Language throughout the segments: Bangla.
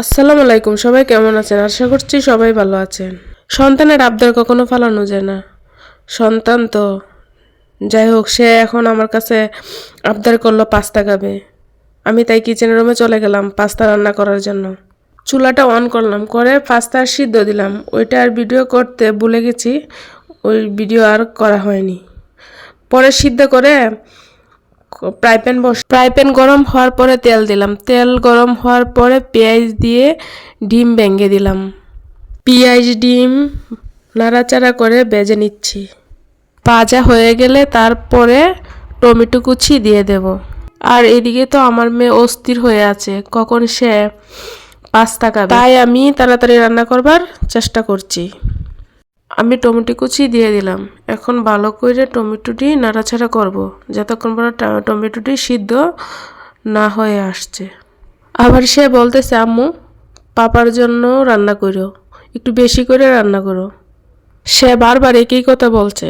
আসসালামু আলাইকুম, সবাই কেমন আছেন? আশা করছি সবাই ভালো আছেন। সন্তানের আবদার কখনো ফালানো যায় না। সন্তান তো যাই হোক, সে এখন আমার কাছে আবদার করলো পাস্তা খাবে। আমি তাই কিচেন রুমে চলে গেলাম পাস্তা রান্না করার জন্য। চুলাটা অন করলাম, করে পাস্তা সিদ্ধ দিলাম। ওইটা আর ভিডিও করতে ভুলে গেছি, ওই ভিডিও আর করা হয়নি। পরে সিদ্ধ করে ফ্রাই প্যান গরম হওয়ার পরে তেল দিলাম। তেল গরম হওয়ার পরে পেঁয়াজ দিয়ে ডিম ভেঙে দিলাম। পেঁয়াজ ডিম নাড়াচাড়া করে ভেজে নিচ্ছি। ভাজা হয়ে গেলে তারপরে টমেটো কুচি দিয়ে দেব। আর এদিকে তো আমার মেয়ে অস্থির হয়ে আছে, কখন সে পাস্তা খাবে। তাই আমি তাড়াতাড়ি রান্না করবার চেষ্টা করছি। আমি টমেটো কুচি দিয়ে দিলাম। এখন ভালো করে টমেটোটি নাড়াচাড়া করব, যতক্ষণ পর্যন্ত টমেটোটি সিদ্ধ না হয়ে আসছে। আবার সে বলতেছে, আম্মু পাপার জন্য রান্না করো, একটু বেশি করে রান্না করো। সে বারবার একই কথা বলছে।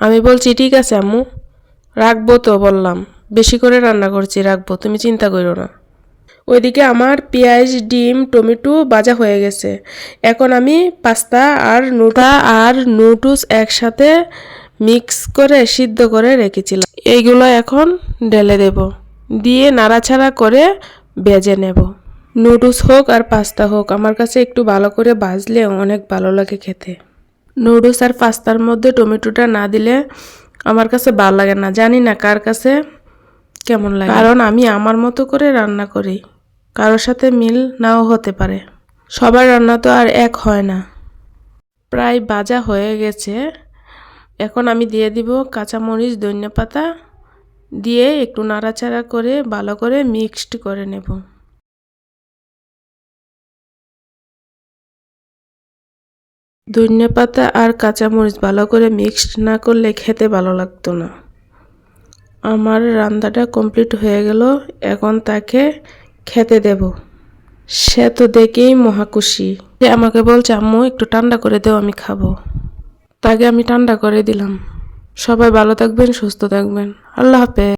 আমি বলছি ঠিক আছে আম্মু, রাখবো তো, বললাম বেশি করে রান্না করছি, রাখবো, তুমি চিন্তা করো না। ওইদিকে আমার পেঁয়াজ ডিম টমেটো ভাজা হয়ে গেছে। এখন আমি পাস্তা আর নুডলস একসাথে মিক্স করে সিদ্ধ করে রেখেছিলাম, এইগুলো এখন ঢেলে দেব, দিয়ে নাড়াচাড়া করে ভেজে নেব। নুডলস হোক আর পাস্তা হোক, আমার কাছে একটু ভালো করে ভাজলে অনেক ভালো লাগে খেতে। নুডলস আর পাস্তার মধ্যে টমেটোটা না দিলে আমার কাছে ভালো লাগে না, জানি না কার কাছে কেমন লাগে, কারণ আমি আমার মতো করে রান্না করি, কারোর সাথে মিল নাও হতে পারে। সবার রান্না তো আর এক হয় না। প্রায় ভাজা হয়ে গেছে। এখন আমি দিয়ে দিব কাঁচামরিচ ধনিয়াপাতা, দিয়ে একটু নাড়াচাড়া করে ভালো করে মিক্সড করে নেব। ধনিয়াপাতা আর কাঁচামরিচ ভালো করে মিক্সড না করলে খেতে ভালো লাগতো না। আমার রান্নাটা কমপ্লিট হয়ে গেল, এখন তাকে খেতে দেব। সে তো দেখেই মহাখুশি, সে আমাকে বলছে আম্মু একটু ঠান্ডা করে দেও, আমি খাবো। তাকে আমি ঠান্ডা করে দিলাম। সবাই ভালো থাকবেন, সুস্থ থাকবেন। আল্লাহ হাফেজ।